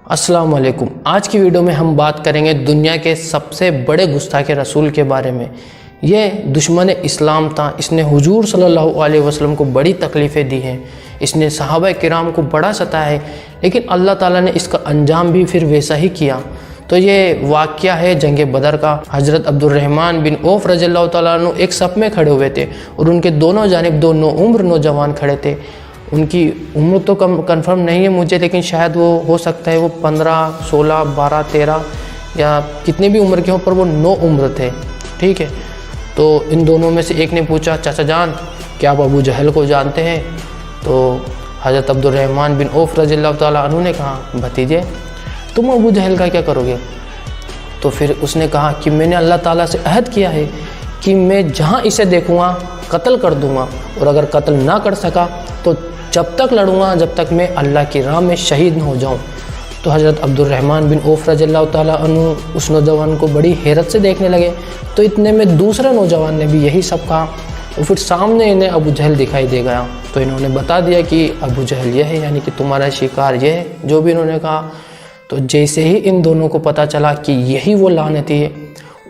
السلام علیکم۔ آج کی ویڈیو میں ہم بات کریں گے دنیا کے سب سے بڑے گستاخ رسول کے بارے میں۔ یہ دشمن اسلام تھا، اس نے حضور صلی اللہ علیہ وسلم کو بڑی تکلیفیں دی ہیں، اس نے صحابہ کرام کو بڑا ستایا ہے، لیکن اللہ تعالیٰ نے اس کا انجام بھی پھر ویسا ہی کیا۔ تو یہ واقعہ ہے جنگ بدر کا۔ حضرت عبد الرحمن بن عوف رضی اللہ تعالیٰ عنہ ایک صف میں کھڑے ہوئے تھے اور ان کے دونوں جانب دو نوعمر نوجوان کھڑے تھے۔ ان کی عمر تو کنفرم نہیں ہے مجھے، لیکن شاید وہ ہو سکتا ہے وہ 15 16 12 13 یا کتنی بھی عمر کے ہوں، پر وہ 9 عمر تھے، ٹھیک ہے۔ تو ان دونوں میں سے ایک نے پوچھا، چچا جان کیا آپ ابو جہل کو جانتے ہیں؟ تو حضرت عبد الرحمن بن عوف رضی اللہ تعالیٰ عنہ نے کہا، بھتیجے تم ابو جہل کا کیا کرو گے؟ تو پھر اس نے کہا کہ میں نے اللہ تعالیٰ سے عہد کیا ہے کہ میں جہاں اسے دیکھوں گا قتل کر دوں گا، اور اگر قتل نہ کر سکا تو جب تک لڑوں گا جب تک میں اللہ کی راہ میں شہید نہ ہو جاؤں۔ تو حضرت عبد الرحمن بن عوف رضی اللہ تعالیٰ عنہ اس نوجوان کو بڑی حیرت سے دیکھنے لگے۔ تو اتنے میں دوسرے نوجوان نے بھی یہی سب کہا، اور پھر سامنے انہیں ابو جہل دکھائی دے گیا۔ تو انہوں نے بتا دیا کہ ابو جہل یہ ہے، یعنی کہ تمہارا شکار یہ ہے جو بھی انہوں نے کہا۔ تو جیسے ہی ان دونوں کو پتہ چلا کہ یہی وہ لعنتی ہے،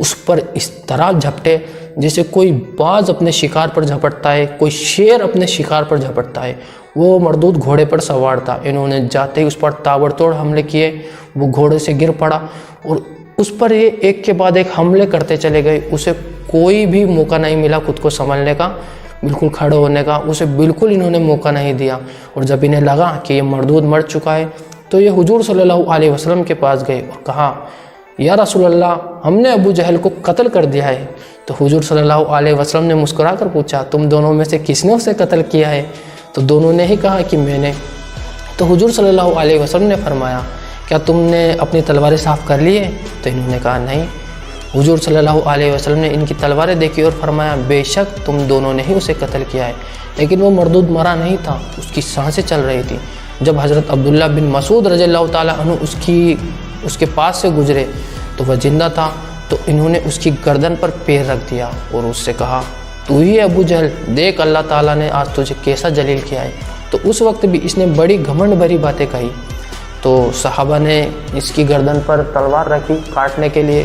اس پر اس طرح جھپٹے جیسے کوئی باز اپنے شکار پر جھپٹتا ہے، کوئی شیر اپنے شکار پر جھپٹتا ہے۔ وہ مردود گھوڑے پر سوار تھا، انہوں نے جاتے ہی اس پر تابڑ توڑ حملے کیے۔ وہ گھوڑے سے گر پڑا اور اس پر یہ ایک کے بعد ایک حملے کرتے چلے گئے۔ اسے کوئی بھی موقع نہیں ملا خود کو سنبھلنے کا، بالکل کھڑے ہونے کا، اسے بالکل انہوں نے موقع نہیں دیا۔ اور جب انہیں لگا کہ یہ مردود مر چکا ہے تو یہ حضور صلی اللہ علیہ وسلم کے پاس گئے اور کہا، یا رسول اللہ ہم نے ابو جہل کو قتل کر دیا ہے۔ تو حضور صلی اللہ علیہ وسلم نے مسکرا کر پوچھا، تم دونوں میں سے کس نے اسے قتل کیا ہے؟ تو دونوں نے ہی کہا کہ میں نے۔ تو حضور صلی اللہ علیہ وسلم نے فرمایا، کیا تم نے اپنی تلواریں صاف کر لی ہے؟ تو انہوں نے کہا نہیں۔ حضور صلی اللہ علیہ وسلم نے ان کی تلواریں دیکھی اور فرمایا، بے شک تم دونوں نے ہی اسے قتل کیا ہے، لیکن وہ مردود مرا نہیں تھا، اس کی سانسیں چل رہی تھی۔ جب حضرت عبداللہ بن مسعود رضی اللہ تعالیٰ عنہ اس کے پاس سے گزرے تو وہ زندہ تھا۔ تو انہوں نے اس کی گردن پر پیر رکھ دیا اور اس سے کہا، تو ہی ابو جہل، دیکھ اللہ تعالیٰ نے آج تجھے کیسا جلیل کیا ہے۔ تو اس وقت بھی اس نے بڑی گھمنڈ بھری باتیں کہی۔ تو صحابہ نے اس کی گردن پر تلوار رکھی کاٹنے کے لیے۔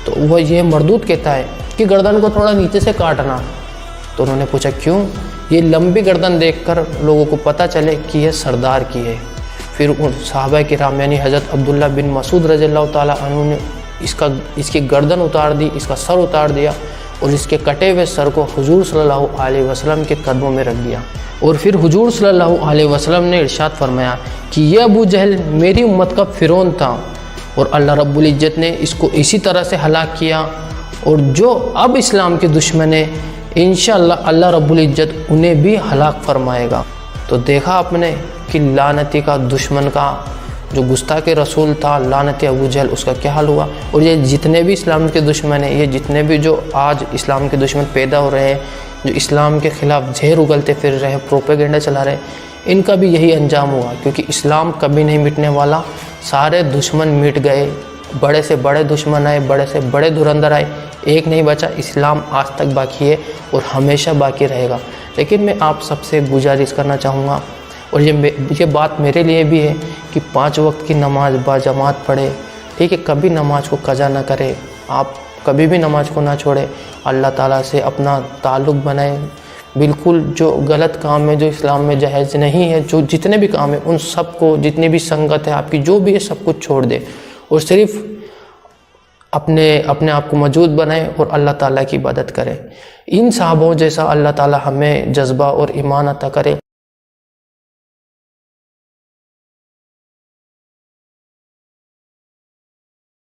تو وہ یہ مردود کہتا ہے کہ گردن کو تھوڑا نیچے سے کاٹنا۔ تو انہوں نے پوچھا کیوں؟ یہ لمبی گردن دیکھ کر لوگوں کو پتہ چلے کہ یہ سردار کی ہے۔ پھر ان صحابہ کرام یعنی حضرت عبداللہ بن مسعود رضی اللہ تعالیٰ عنہ نے اس کی گردن اتار دی، اس کا سر اتار دیا اور اس کے کٹے ہوئے سر کو حضور صلی اللہ علیہ وسلم کے قدموں میں رکھ دیا۔ اور پھر حضور صلی اللہ علیہ وسلم نے ارشاد فرمایا کہ یہ ابو جہل میری امت کا فرعون تھا، اور اللہ رب العزت نے اس کو اسی طرح سے ہلاک کیا، اور جو اب اسلام کے دشمن ہیں انشاءاللہ اللہ رب العزت انہیں بھی ہلاک فرمائے گا۔ تو دیکھا آپ نے کہ لعنتی کا دشمن کا جو گستاخ رسول تھا، لعنتی ابو جہل، اس کا کیا حال ہوا۔ اور یہ جتنے بھی اسلام کے دشمن ہیں، یہ جتنے بھی جو آج اسلام کے دشمن پیدا ہو رہے ہیں، جو اسلام کے خلاف زہر اگلتے پھر رہے ہیں، پروپیگنڈا چلا رہے ہیں، ان کا بھی یہی انجام ہوا، کیونکہ اسلام کبھی نہیں مٹنے والا۔ سارے دشمن مٹ گئے، بڑے سے بڑے دشمن آئے، بڑے سے بڑے دھرندر آئے، ایک نہیں بچا۔ اسلام آج تک باقی ہے اور ہمیشہ باقی رہے گا۔ لیکن میں آپ سب سے گزارش کرنا چاہوں گا، اور یہ بات میرے لیے بھی ہے کہ 5 وقت کی نماز باجماعت پڑھے، ٹھیک ہے، کبھی نماز کو قضا نہ کرے، آپ کبھی بھی نماز کو نہ چھوڑے، اللہ تعالیٰ سے اپنا تعلق بنائے۔ بالکل جو غلط کام ہے، جو اسلام میں جائز نہیں ہے، جو جتنے بھی کام ہیں ان سب کو، جتنی بھی سنگت ہے آپ کی جو بھی ہے، سب کچھ چھوڑ دے اور صرف اپنے آپ کو موجود بنائے اور اللہ تعالیٰ کی عبادت کرے۔ ان صحابوں جیسا اللہ تعالیٰ ہمیں جذبہ اور ایمان عطا کرے۔